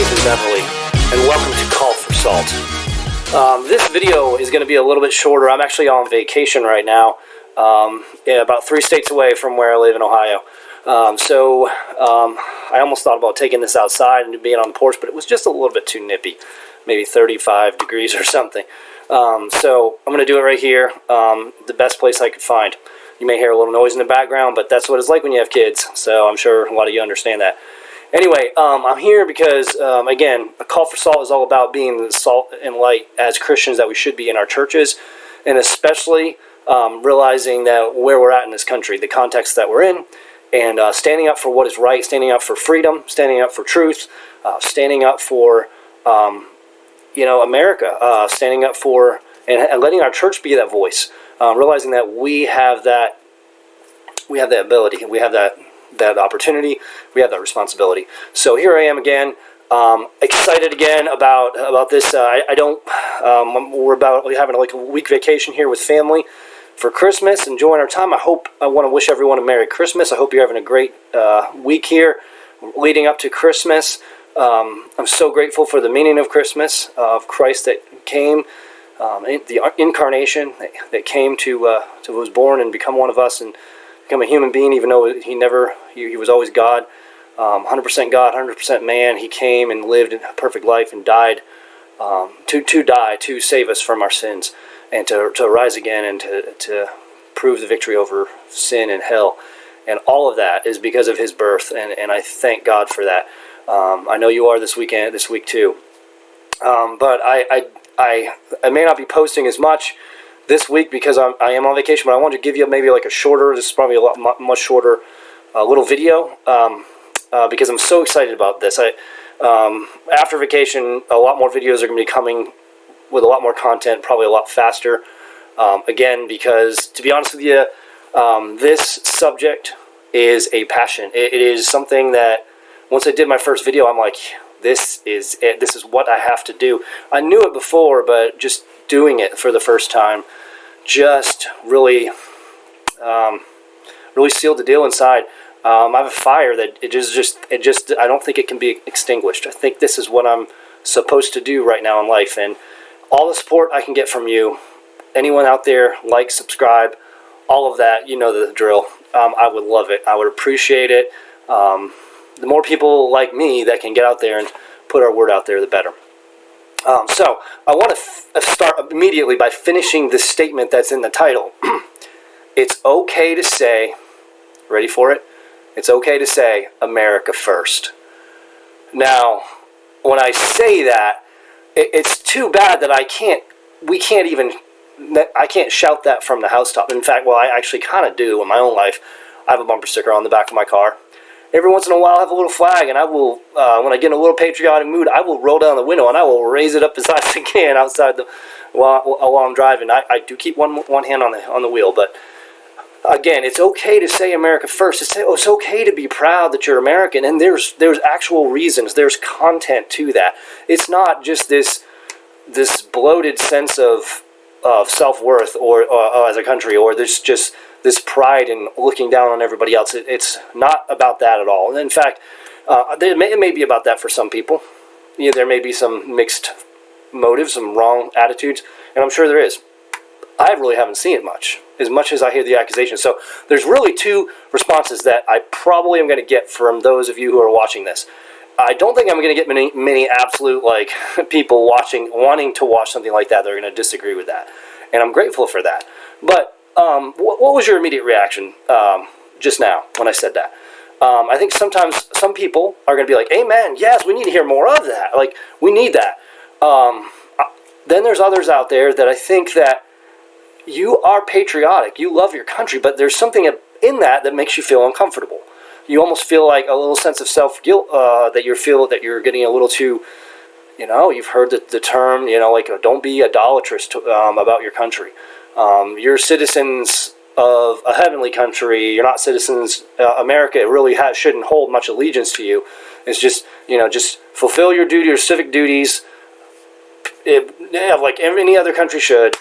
Nathan Beverly, and welcome to Call for Salt. This video is going to be a little bit shorter. I'm actually on vacation right now, about 3 states away from where I live in Ohio. I almost thought about taking this outside and being on the porch, but it was just a little bit too nippy, maybe 35 degrees or something. So I'm going to do it right here, the best place I could find. You may hear a little noise in the background, but that's what it's like when you have kids, so I'm sure a lot of you understand that. Anyway, I'm here because, again, a call for salt is all about being the salt and light as Christians that we should be in our churches, and especially realizing that where we're at in this country, the context that we're in, and standing up for what is right, standing up for freedom, standing up for truth, standing up for, America, standing up for, and letting our church be that voice, realizing that we have that ability, we have that opportunity, we have that responsibility. So here I am again, excited again about this. We're having like a week vacation here with family for Christmas, enjoying our time. I want to wish everyone a Merry Christmas. I hope you're having a great week here leading up to Christmas. I'm so grateful for the meaning of Christmas, of Christ that came, the incarnation that came was born and become one of us and become a human being, even though he was always God, 100% God, 100% man. He came and lived a perfect life and died to save us from our sins and to rise again and to prove the victory over sin and hell. And all of that is because of his birth, and I thank God for that. I know you are this week too. But I may not be posting as much this week because I am on vacation, but I wanted to give you maybe like a shorter, this is probably much shorter little video because I'm so excited about this. After vacation, a lot more videos are going to be coming with a lot more content, probably a lot faster. Again, because to be honest with you, this subject is a passion. It is something that once I did my first video, I'm like, this is it. This is what I have to do. I knew it before, but just doing it for the first time just really sealed the deal inside. I have a fire that I don't think it can be extinguished. I think this is what I'm supposed to do right now in life, and all the support I can get from you, anyone out there, like, subscribe, all of that, you know the drill. I would love it. I would appreciate it. The more people like me that can get out there and put our word out there, the better. So I want to start immediately by finishing this statement that's in the title. It's okay to say, ready for it? It's okay to say America first. Now, when I say that, it's too bad that I can't shout that from the housetop. In fact, well, I actually kind of do in my own life. I have a bumper sticker on the back of my car. Every once in a while I have a little flag, and I will, when I get in a little patriotic mood, I will roll down the window and I will raise it up as high as I can outside while I'm driving. I do keep one hand on the wheel, but again, it's okay to say America first. It's okay to be proud that you're American, and there's actual reasons. There's content to that. It's not just this bloated sense of self-worth or as a country, or there's just this pride in looking down on everybody else. It's not about that at all. And in fact, it may be about that for some people. There may be some mixed motives, some wrong attitudes, and I'm sure there is. I really haven't seen it much as I hear the accusations. So there's really two responses that I probably am going to get from those of you who are watching this. I don't think I'm going to get many absolute people wanting to watch something like that. They're going to disagree with that, and I'm grateful for that. But what was your immediate reaction just now when I said that? I think sometimes some people are going to be like, amen, yes, we need to hear more of that. We need that. Then there's others out there that I think that you are patriotic. You love your country, but there's something in that makes you feel uncomfortable. You almost feel like a little sense of self-guilt that you feel that you're getting a little too, you've heard the term, don't be idolatrous about your country. You're citizens of a heavenly country. You're not citizens. America really shouldn't hold much allegiance to you. It's just, just fulfill your duty, your civic duties, like any other country should.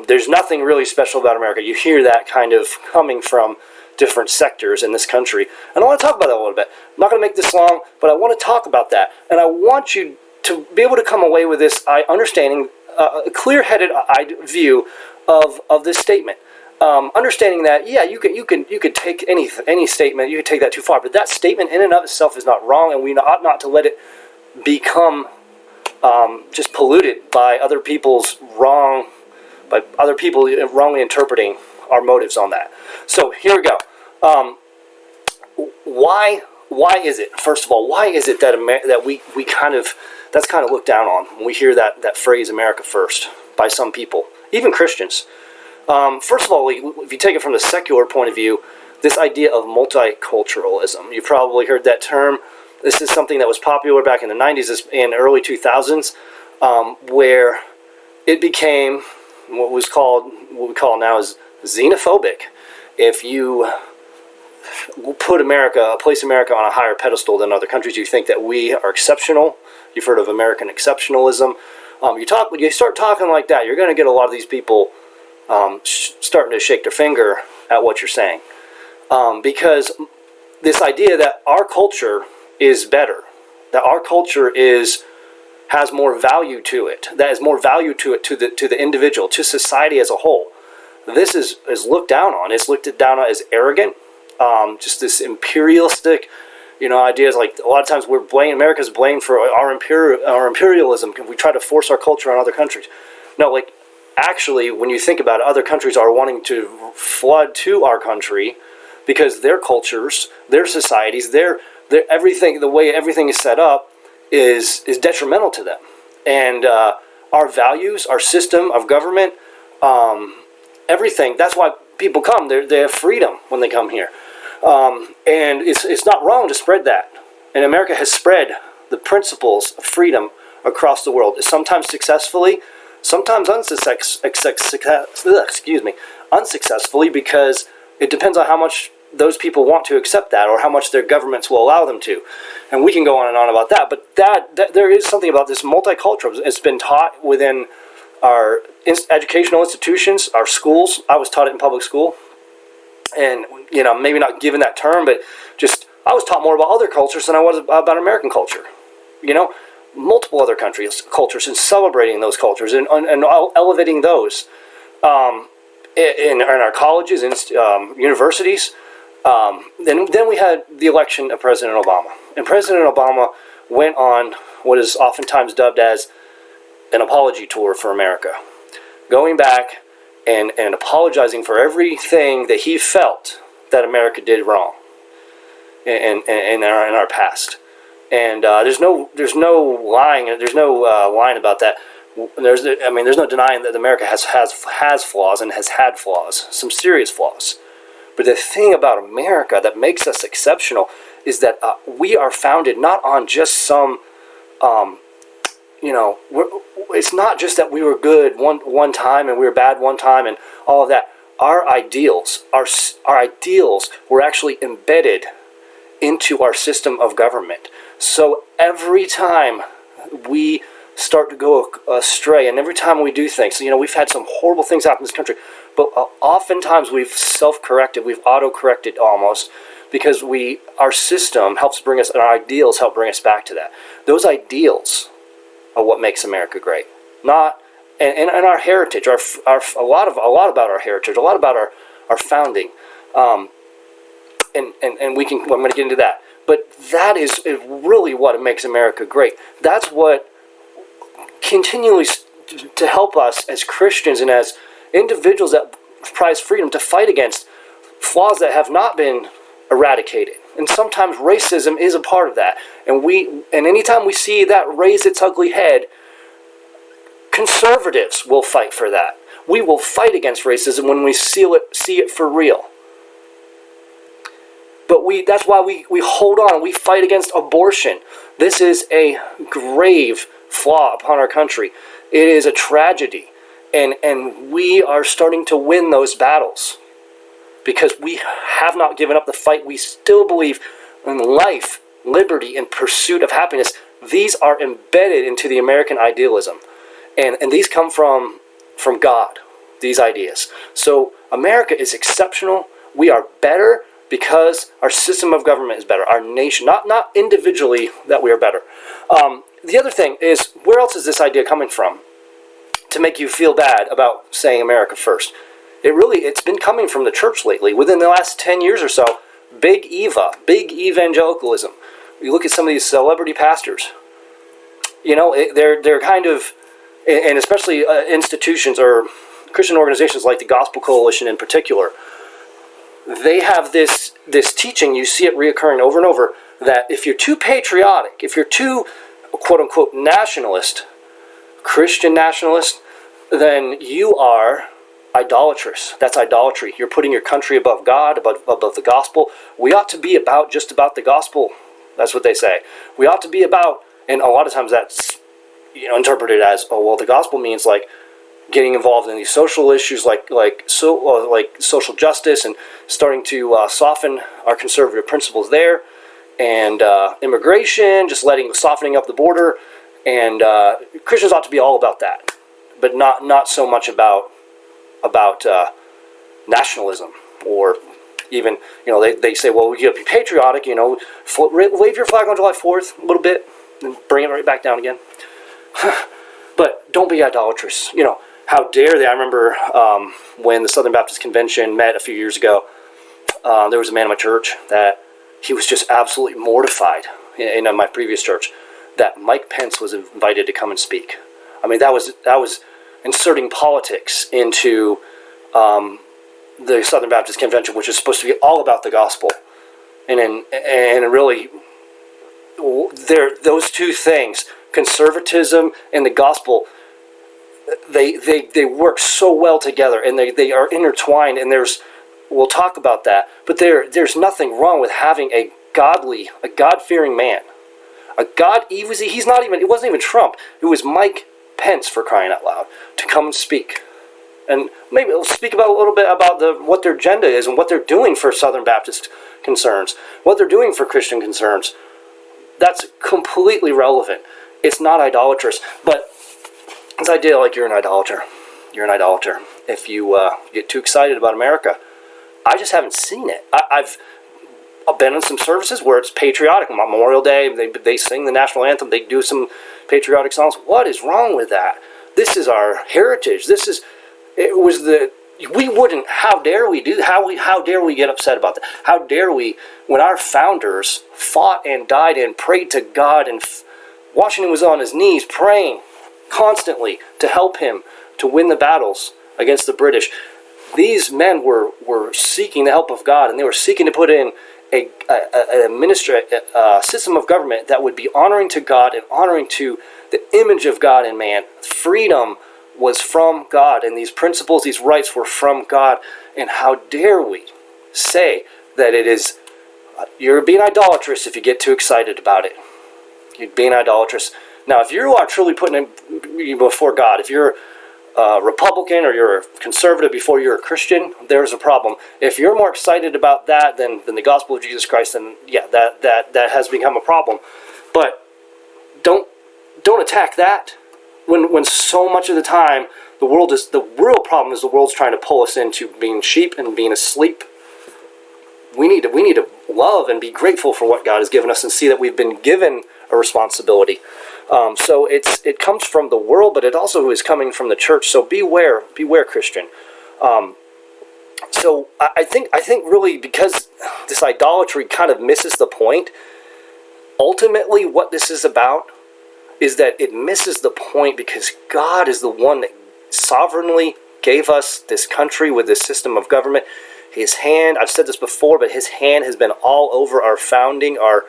There's nothing really special about America. You hear that kind of coming from different sectors in this country. And I want to talk about that a little bit. I'm not going to make this long, but I want to talk about that. And I want you to be able to come away with this understanding, a clear-headed view of this statement. Understanding that, yeah, you could take any statement, you could take that too far, but that statement in and of itself is not wrong, and we ought not to let it become just polluted by other people wrongly interpreting our motives on that. So here we go. Why is it? First of all, why is it that that's kind of looked down on when we hear that phrase "America first" by some people, even Christians? First of all, if you take it from the secular point of view, this idea of multiculturalism. You've probably heard that term. This is something that was popular back in the 90s and early 2000s, where it became what we call now is xenophobic. If you place America on a higher pedestal than other countries, you think that we are exceptional. You've heard of American exceptionalism. When you start talking like that, you're going to get a lot of these people starting to shake their finger at what you're saying, because this idea that our culture is better, that our culture has more value to it, that is more value to it to the individual, to society as a whole. This is looked down on. It's looked down on as arrogant, just this imperialistic, ideas. Like a lot of times America's blamed for our imperialism. We try to force our culture on other countries. No, actually, when you think about it, other countries are wanting to flood to our country because their cultures, their societies, their everything, the way everything is set up is detrimental to them. And our values, our system of government, everything, that's why people come. They have freedom when they come here. And it's not wrong to spread that. And America has spread the principles of freedom across the world, sometimes successfully, sometimes unsuccessfully, because it depends on how much those people want to accept that, or how much their governments will allow them to. And we can go on and on about that. But that there is something about this multiculturalism. It's been taught within our educational institutions, our schools. I was taught it in public school. And, maybe not given that term, but just I was taught more about other cultures than I was about American culture. Multiple other cultures, and celebrating those cultures and elevating those in our colleges and universities. Then we had the election of President Obama. And President Obama went on what is oftentimes dubbed as an apology tour for America, going back and apologizing for everything that he felt that America did wrong in our past. And there's no lying. There's no lying about that. There's no denying that America has flaws and has had flaws, some serious flaws. But the thing about America that makes us exceptional is that we are founded not on just some, it's not just that we were good one time and we were bad one time and all of that. Our ideals were actually embedded into our system of government. So every time we start to go astray, and every time we do things, we've had some horrible things happen in this country, but oftentimes we've self-corrected, we've auto-corrected almost, because our system helps bring us, and our ideals help bring us back to that. Those ideals are what makes America great. And our heritage, a lot about our heritage, a lot about our founding, and I'm going to get into that. But that is really what makes America great. That's what continues to help us as Christians and as individuals that prize freedom to fight against flaws that have not been eradicated. And sometimes racism is a part of that. And anytime we see that raise its ugly head, conservatives will fight for that. We will fight against racism when we see it for real. But that's why we hold on. We fight against abortion. This is a grave flaw upon our country. It is a tragedy. And we are starting to win those battles because we have not given up the fight. We still believe in life, liberty, and pursuit of happiness. These are embedded into the American idealism. And these come from God, these ideas. So America is exceptional. We are better. because our system of government is better. Our nation, not individually that we are better. The other thing is, where else is this idea coming from to make you feel bad about saying America first? It's been coming from the church lately. Within the last 10 years or so, big evangelicalism. You look at some of these celebrity pastors. They're kind of, and especially institutions or Christian organizations like the Gospel Coalition in particular, they have this teaching, you see it reoccurring over and over, that if you're too patriotic, if you're too, quote-unquote, nationalist, Christian nationalist, then you are idolatrous. That's idolatry. You're putting your country above God, above the gospel. We ought to be just about the gospel. That's what they say. We ought to be about, and a lot of times that's interpreted as, oh, well, the gospel means like getting involved in these social issues like social justice and starting to soften our conservative principles there, and immigration, just softening up the border, and Christians ought to be all about that, but not so much about nationalism, or even they say, well, we got to be patriotic, wave your flag on July 4th a little bit and bring it right back down again. But don't be idolatrous. How dare they? I remember when the Southern Baptist Convention met a few years ago, there was a man in my church that he was just absolutely mortified in my previous church that Mike Pence was invited to come and speak. I mean, that was inserting politics into the Southern Baptist Convention, which is supposed to be all about the gospel. And really, those two things, conservatism and the gospel, they work so well together, and they are intertwined, and we'll talk about that, but there's nothing wrong with having a God-fearing man. It wasn't even Trump. It was Mike Pence, for crying out loud, to come and speak. And maybe we'll speak about a little bit about what their agenda is and what they're doing for Southern Baptist concerns, what they're doing for Christian concerns. That's completely relevant. It's not idolatrous, but this idea like you're an idolater. You're an idolater if you get too excited about America. I just haven't seen it. I've been in some services where it's patriotic. On Memorial Day, they sing the national anthem. They do some patriotic songs. What is wrong with that? This is our heritage. How dare we get upset about that? How dare we, when our founders fought and died and prayed to God, and Washington was on his knees praying constantly to help him to win the battles against the British. These men were seeking the help of God, and they were seeking to put in a system of government that would be honoring to God and honoring to the image of God in man. Freedom was from God, and these principles, these rights were from God. And how dare we say that you're being idolatrous if you get too excited about it. You're being idolatrous. Now, if you are truly putting it before God, if you're a Republican or you're a conservative before you're a Christian, there's a problem. If you're more excited about that than the gospel of Jesus Christ, then yeah, that has become a problem. But don't attack that when so much of the time the real problem is the world's trying to pull us into being sheep and being asleep. We need to love and be grateful for what God has given us and see that we've been given a responsibility. So it comes from the world, but it also is coming from the church. So beware, Christian. So I think really, because this idolatry kind of misses the point. Ultimately, what this is about is that it misses the point because God is the one that sovereignly gave us this country with this system of government. His hand, I've said this before, but his hand has been all over our founding, our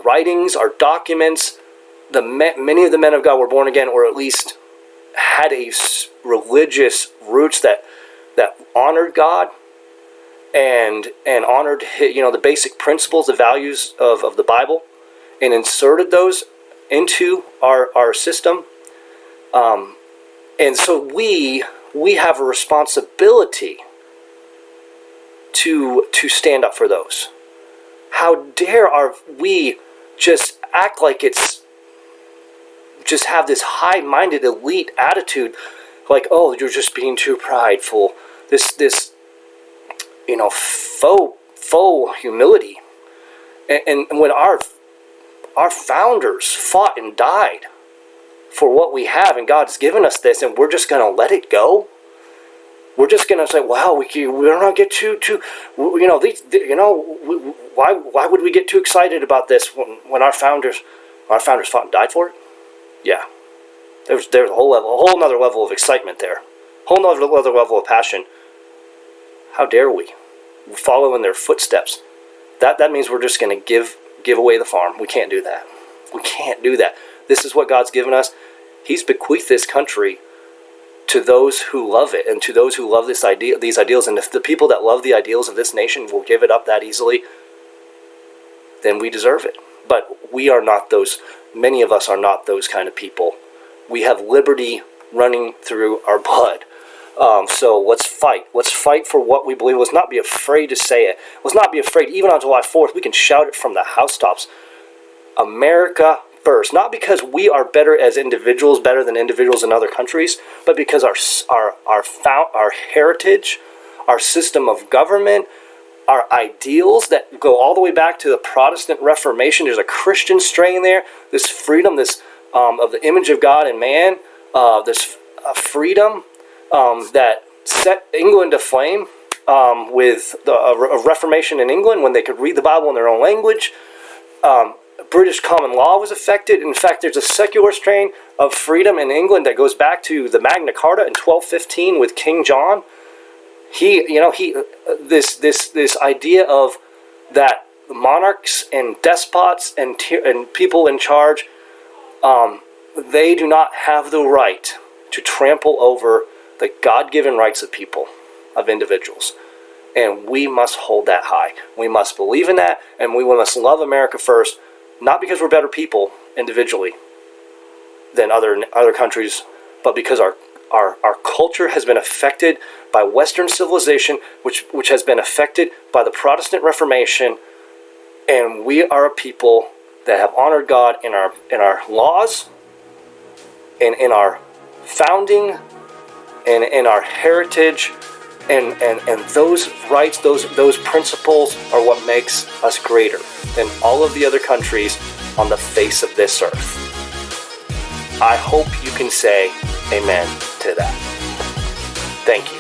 writings, our documents. Many of the men of God were born again, or at least had a religious roots that honored God and honored the basic principles, the values of the Bible, and inserted those into our system. And so we have a responsibility to stand up for those. How dare we just act like just have this high-minded elite attitude, like, oh, you're just being too prideful. This faux humility. And when our founders fought and died for what we have, and God's given us this, and we're just going to let it go. We're just going to say, "Wow, we're not get too why would we get too excited about this when our founders fought and died for it?" Yeah, there's a whole nother level of excitement there, whole nother level of passion. How dare we follow in their footsteps? That means we're just going to give away the farm. We can't do that. We can't do that. This is what God's given us. He's bequeathed this country to those who love it and to those who love these ideals. And if the people that love the ideals of this nation will give it up that easily, then we deserve it. But we are not those. Many of us are not those kind of people. We have liberty running through our blood. So let's fight. Let's fight for what we believe. Let's not be afraid to say it. Let's not be afraid. Even on July 4th, we can shout it from the housetops. America first. Not because we are better as individuals, better than individuals in other countries, but because our heritage, our system of government, our ideals that go all the way back to the Protestant Reformation. There's a Christian strain there. This freedom, this of the image of God and man, this freedom that set England aflame with a Reformation in England when they could read the Bible in their own language. British common law was affected. In fact, there's a secular strain of freedom in England that goes back to the Magna Carta in 1215 with King John. This idea of that monarchs and despots and people in charge, they do not have the right to trample over the God-given rights of people, of individuals. And we must hold that high. We must believe in that, and we must love America first, not because we're better people individually than other countries, but because our culture has been affected by Western civilization, which has been affected by the Protestant Reformation, and we are a people that have honored God in our laws, and in our founding, and in our heritage, and those rights, those principles are what makes us greater than all of the other countries on the face of this earth. I hope you can say amen to that. Thank you.